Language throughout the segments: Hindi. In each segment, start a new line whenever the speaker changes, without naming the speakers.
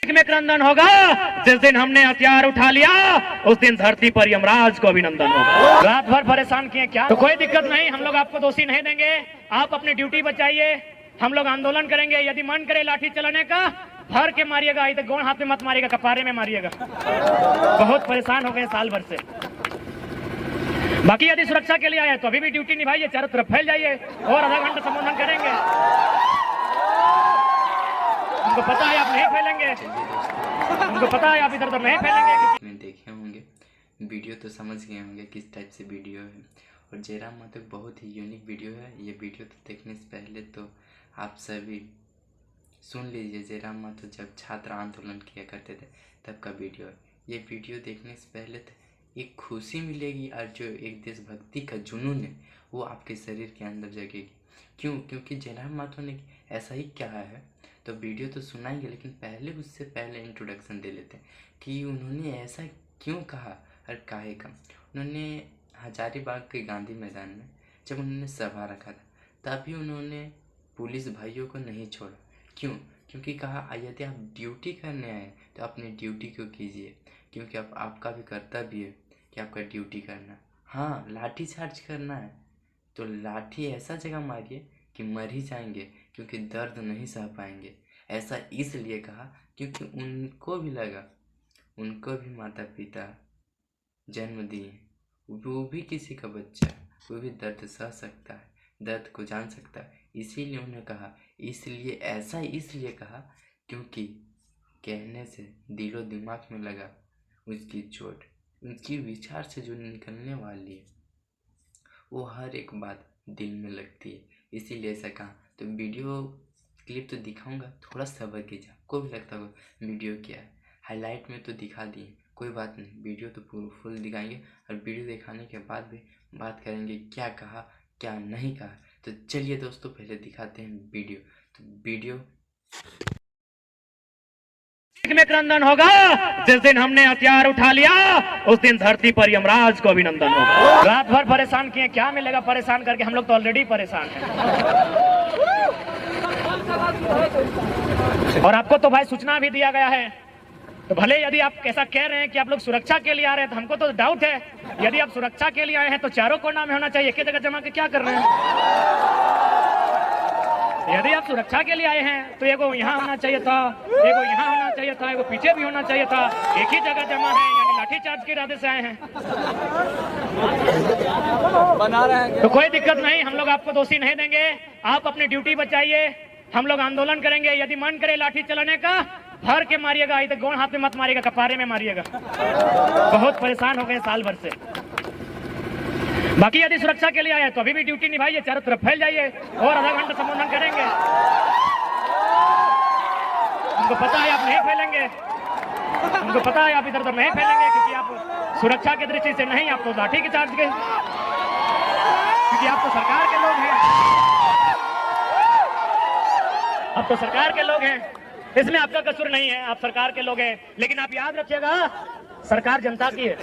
में क्रंदन होगा जिस दिन हमने हथियार उठा लिया, उस दिन धरती पर यमराज को अभिनंदन होगा। रात भर परेशान किए क्या, तो कोई दिक्कत नहीं, हम लोग आपको दोषी नहीं देंगे। आप अपनी ड्यूटी बचाइए, हम लोग आंदोलन करेंगे। यदि मन करे लाठी चलाने का, भर के मारिएगा, इधर गोड़ हाथ में मत मारिएगा, कपारे में मारिएगा। बहुत परेशान हो गए साल भर से। बाकी यदि सुरक्षा के लिए आए तो अभी भी ड्यूटी निभाइए, चारों तरफ फैल जाइए और आधा घंटा संबोधन करेंगे। उनको पता है आप नहीं फैलेंगे, उनको पता है आप इधर उधर नहीं फैलेंगे।
में देखे होंगे वीडियो तो समझ गए होंगे किस टाइप से वीडियो है। और जयराम महतो बहुत ही यूनिक वीडियो है। ये वीडियो तो देखने से पहले तो आप सभी सुन लीजिए, जयराम महतो जब छात्र आंदोलन किया करते थे तब का वीडियो है। ये वीडियो देखने से पहले तो एक खुशी मिलेगी और जो एक देशभक्ति का जुनून है वो आपके शरीर के अंदर जगेगी। क्यों? क्योंकि जयराम महतो ने ऐसा ही कहा है। तो वीडियो तो सुनाएंगे, लेकिन पहले उससे पहले इंट्रोडक्शन दे लेते हैं कि उन्होंने ऐसा क्यों कहा और काहे का। उन्होंने हजारीबाग के गांधी मैदान में जब उन्होंने सभा रखा था तभी उन्होंने पुलिस भाइयों को नहीं छोड़ा। क्यों? क्योंकि कहा यदि आप ड्यूटी करने आए तो अपनी ड्यूटी को कीजिए, क्योंकि आपका भी कर्तव्य है कि आपका ड्यूटी करना। हाँ, लाठी चार्ज करना है तो लाठी ऐसा जगह मारिए कि मर ही जाएंगे, क्योंकि दर्द नहीं सह पाएंगे। ऐसा इसलिए कहा क्योंकि उनको भी लगा, उनको भी माता पिता जन्म दिए, वो भी किसी का बच्चा है, वो भी दर्द सह सकता है, दर्द को जान सकता है। इसीलिए उन्होंने कहा, इसलिए ऐसा इसलिए कहा क्योंकि कहने से दिलो दिमाग में लगा उसकी चोट, उनकी विचार से जो निकलने वाली है वो हर एक बात दिल में लगती है, इसीलिए ऐसा कहा। तो वीडियो क्लिप तो दिखाऊंगा, थोड़ा सब्र कीजिए। आपको भी लगता होगा वीडियो क्या है, हाईलाइट में तो दिखा दिए, कोई बात नहीं, वीडियो तो पूरा फुल दिखाएंगे और वीडियो दिखाने के बाद भी बात करेंगे क्या कहा क्या नहीं कहा। तो चलिए दोस्तों, पहले दिखाते हैं वीडियो। तो वीडियो
में क्रंदन होगा जिस दिन हमने हथियार उठा लिया, उस दिन धरती पर यमराज को अभिनंदन होगा। रात भर परेशान किए, क्या मिलेगा परेशान करके, हम लोग तो ऑलरेडी परेशान हैं। और आपको तो भाई सूचना भी दिया गया है, तो भले यदि आप ऐसा कह रहे हैं कि आप लोग सुरक्षा के लिए आ रहे हैं, तो हमको तो डाउट है। यदि आप सुरक्षा के लिए आए हैं तो चारों कोना में होना चाहिए, एक ही जगह जमा के क्या कर रहे हैं। यदि आप सुरक्षा के लिए आए हैं तो एगो यहाँ होना चाहिए था, एगो यहाँ होना चाहिए था, एगो पीछे भी होना चाहिए था, एक ही जगह जमा है, यानी लाठी चार्ज के इरादे से आए हैं। बना रहे हैं तो कोई दिक्कत नहीं, हम लोग आपको दोषी नहीं देंगे। आप अपनी ड्यूटी बचाइए, हम लोग आंदोलन करेंगे। यदि मन करे लाठी चलाने का, भर के मारिएगा, इधर गोड़ हाथ में मत मारिएगा, कपारे में मारिएगा। बहुत परेशान हो गए साल भर से। बाकी यदि सुरक्षा के लिए आए तो अभी भी ड्यूटी निभाइए, चारों तरफ फैल जाइए और आधा घंटा संबोधन करेंगे। उनको पता है आप नहीं फैलेंगे, उनको पता है आप इधर उधर नहीं फैलेंगे, क्योंकि आप सुरक्षा की दृष्टि से नहीं, आप तो लाठी के चार्ज के, क्योंकि आप तो सरकार के लोग हैं, आप तो सरकार के लोग हैं, इसमें आपका कसूर नहीं है, आप सरकार के लोग हैं। लेकिन आप याद रखिएगा, सरकार जनता की है,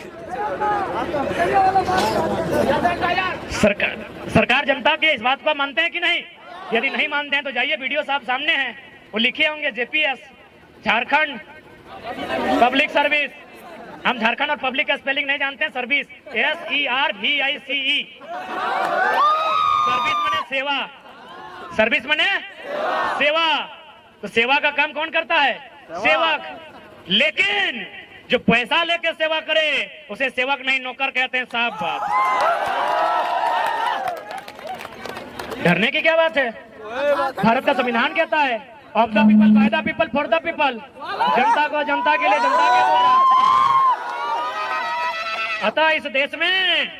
सरकार जनता की, इस बात को मानते हैं कि नहीं? यदि नहीं मानते हैं तो जाइए, वीडियो साहब सामने हैं, वो लिखे होंगे जेपीएस, झारखंड पब्लिक सर्विस। हम झारखंड और पब्लिक का स्पेलिंग नहीं जानते हैं, सर्विस SERVICE, सर्विस माने सेवा, सर्विस माने सेवा। तो सेवा का काम कौन करता है? सेवक। लेकिन जो पैसा लेके सेवा करे उसे सेवक नहीं, नौकर कहते हैं। साफ बात, डरने की क्या बात है? भारत का संविधान कहता है, of the people, by the people, for the people, जनता को जनता के लिए, जनता के द्वारा। अतः इस देश में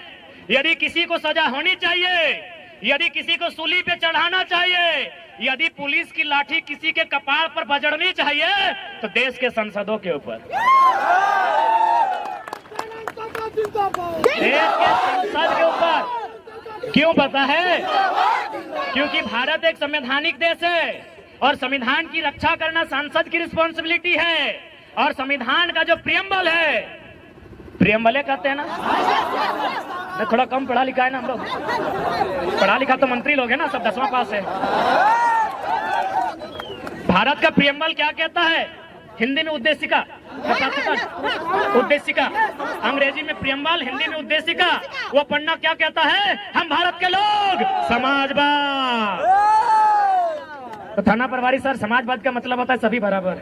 यदि किसी को सजा होनी चाहिए, यदि किसी को सूली पे चढ़ाना चाहिए, यदि पुलिस की लाठी किसी के कपार पर बजड़नी चाहिए, तो देश के संसदों के ऊपर, देश के संसद के ऊपर। क्यों पता है? क्योंकि भारत एक संवैधानिक देश है और संविधान की रक्षा करना सांसद की रिस्पॉन्सिबिलिटी है। और संविधान का जो प्रियम्बल है, प्रियम्बल कहते हैं ना, थोड़ा कम पढ़ा लिखा है ना हम लोग, पढ़ा लिखा तो मंत्री लोग हैं ना, सब 10वां पास है। भारत का प्रियम्बल क्या कहता है? हिंदी में उद्देशिका, उद्देशिका, अंग्रेजी में प्रियम्बल, हिंदी में उद्देशिका। वो पन्ना क्या कहता है? हम भारत के लोग समाजवाद। तो थाना प्रभारी सर, समाजवाद का मतलब होता है सभी बराबर।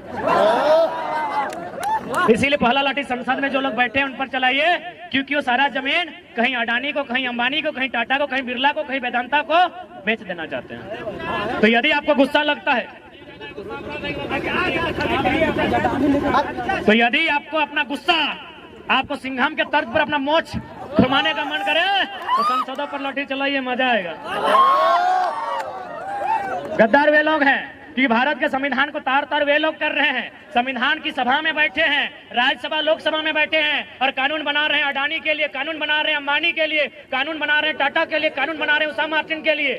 इसीलिए पहला लाठी संसद में जो लोग बैठे हैं उन पर चलाइए, क्योंकि वो सारा जमीन कहीं अडानी को, कहीं अंबानी को, कहीं टाटा को, कहीं बिरला को, कहीं वेदांता को बेच देना चाहते हैं। तो यदि आपको गुस्सा लगता है, तो यदि आपको अपना गुस्सा, आपको सिंघम के तर्ज पर अपना मोछ घुमाने का मन करे तो संसदों पर लाठी चलाइए, मजा आएगा। गद्दार वे लोग हैं कि भारत के संविधान को तार तार वे लोग कर रहे हैं। संविधान की सभा में बैठे हैं, राज्यसभा लोकसभा में बैठे हैं और कानून बना रहे हैं। अडानी के लिए कानून बना रहे हैं, अंबानी के लिए कानून बना रहे हैं, टाटा के लिए कानून बना रहे हैं, उषा मार्टिन के लिए।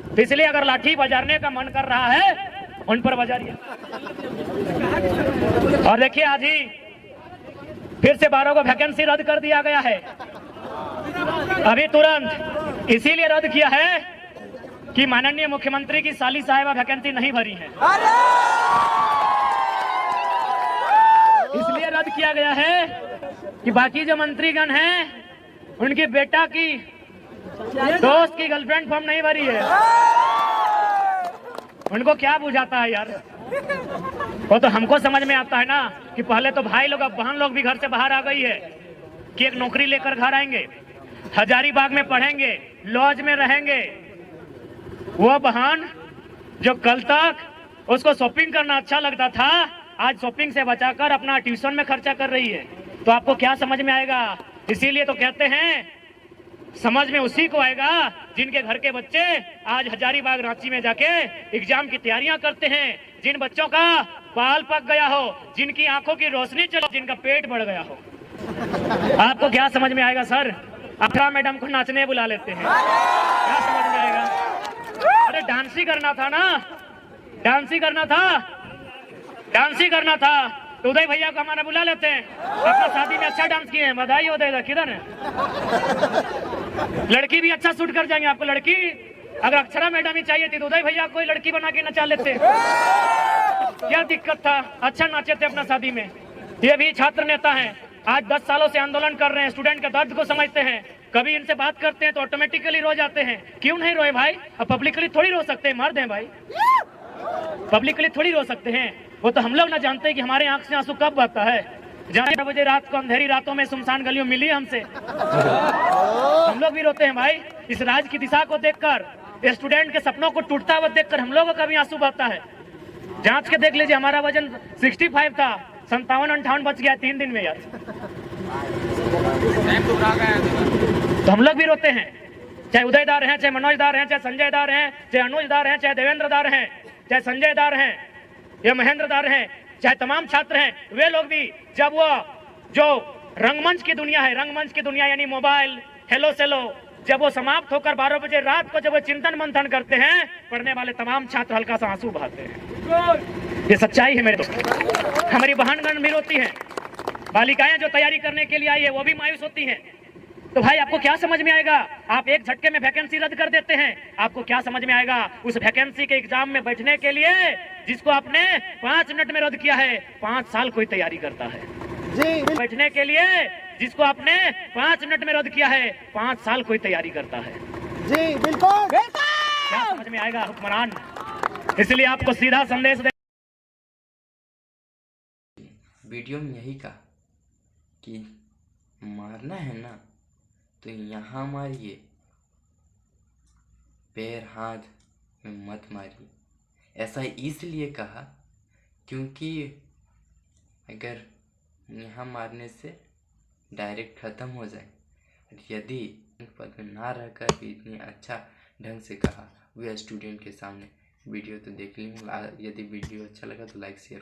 तो इसलिए अगर लाठी बजाने का मन कर रहा है उन पर बजाइए। और देखिए आज ही फिर से 12 को वैकेंसी रद्द कर दिया गया है, अभी तुरंत। इसीलिए रद्द किया है कि माननीय मुख्यमंत्री की साली साहिबा वैकेंसी नहीं भरी है, इसलिए रद्द किया गया है कि बाकी जो मंत्रीगण हैं उनकी बेटा की दोस्त की गर्लफ्रेंड फॉर्म नहीं भरी है। उनको क्या बुझाता है यार? वो तो हमको समझ में आता है ना कि पहले तो भाई लोग, अब बहन लोग भी घर से बाहर आ गई है कि एक नौकरी लेकर घर आएंगे, हजारीबाग में पढ़ेंगे, लॉज में रहेंगे। वो बहन जो कल तक उसको शॉपिंग करना अच्छा लगता था, आज शॉपिंग से बचाकर अपना ट्यूशन में खर्चा कर रही है। तो आपको क्या समझ में आएगा? इसीलिए तो कहते हैं समझ में उसी को आएगा जिनके घर के बच्चे आज हजारीबाग रांची में जाके एग्जाम की तैयारियां करते हैं, जिन बच्चों का बाल पक गया हो, जिनकी आंखों की रोशनी चलो, जिनका पेट बढ़ गया हो। आपको क्या समझ में आएगा सर? अखरा मैडम को नाचने बुला लेते हैं, क्या समझ में आएगा? अरे डांस ही करना था ना, डांस ही करना था, डांस ही करना था। तो उदय भैया को हमारा बुला लेते हैं, अपना शादी में अच्छा डांस किए हैं, बधाई हो। उदय किधर है? लड़की भी अच्छा शूट कर जाएंगे आपको। लड़की अगर अक्षरा मैडम ही चाहिए थी तो उदय भैया कोई लड़की बना के नचा लेते, क्या दिक्कत था? अच्छा नाचे थे अपना शादी में। ये भी छात्र नेता हैं, आज 10 सालों से आंदोलन कर रहे हैं, स्टूडेंट के दर्द को समझते हैं। कभी इनसे बात करते हैं तो ऑटोमेटिकली रो जाते हैं। क्यों नहीं रोए भाई? अब पब्लिकली थोड़ी रो सकते हैं, मार दें भाई, पब्लिकली थोड़ी रो सकते हैं। वो तो हम लोग ना जानते हैं कि हमारे आंख से आंसू कब बहता है। जहाँ 12 बजे रात को अंधेरी रातों में सुनसान गलियों मिली हमसे, हम लोग भी रोते हैं भाई। इस राज्य की दिशा को देखकर, स्टूडेंट के सपनों को टूटता हुआ देखकर हम लोगों का भी आंसू बहता है। जांच के देख लीजिए, हमारा वजन 65 था, 57-58 बच गया 3 दिन में यार। तो हम लोग भी रोते हैं, चाहे उदय दार हैं, चाहे मनोज दार हैं, चाहे संजय दार हैं, चाहे अनुज दार हैं, चाहे देवेंद्र दार हैं, चाहे संजय दार हैं या महेंद्र दार हैं, चाहे तमाम छात्र हैं। वे लोग भी जब वो जो रंगमंच की दुनिया है, रंगमंच की दुनिया यानी मोबाइल, हेलो सेलो, जब वो समाप्त होकर 12 बजे रात को जब वो चिंतन मंथन करते हैं, पढ़ने वाले तमाम छात्र हल्का सा आंसू बहाते हैं। ये सच्चाई है मेरे दोस्त। हमारी बहनगण भी रोती हैं, बालिकाएं जो तैयारी करने के लिए आई है वो भी मायूस होती हैं। तो भाई आपको क्या समझ में आएगा? आप एक झटके में वैकेंसी रद्द कर देते हैं, आपको क्या समझ में आएगा? उस वैकेंसी के एग्जाम में बैठने के लिए जिसको आपने 5 मिनट में रद्द किया है, 5 साल कोई तैयारी करता है जी। बैठने के लिए जिसको आपने 5 मिनट में रद्द किया है, 5 साल कोई तैयारी करता है
जी। बिल्कुल,
क्या समझ में आएगा हुक्मरान? इसलिए आपको सीधा संदेश दे।
वीडियो में यही कहा कि मारना है ना तो यहाँ मारिए, पैर हाथ में मत मारिए। ऐसा इसलिए कहा क्योंकि अगर यहाँ मारने से डायरेक्ट ख़त्म हो जाए। यदि पद में ना रहकर भी इतनी अच्छा ढंग से कहा वे स्टूडेंट के सामने। वीडियो तो देख ली, यदि वीडियो अच्छा लगा तो लाइक शेयर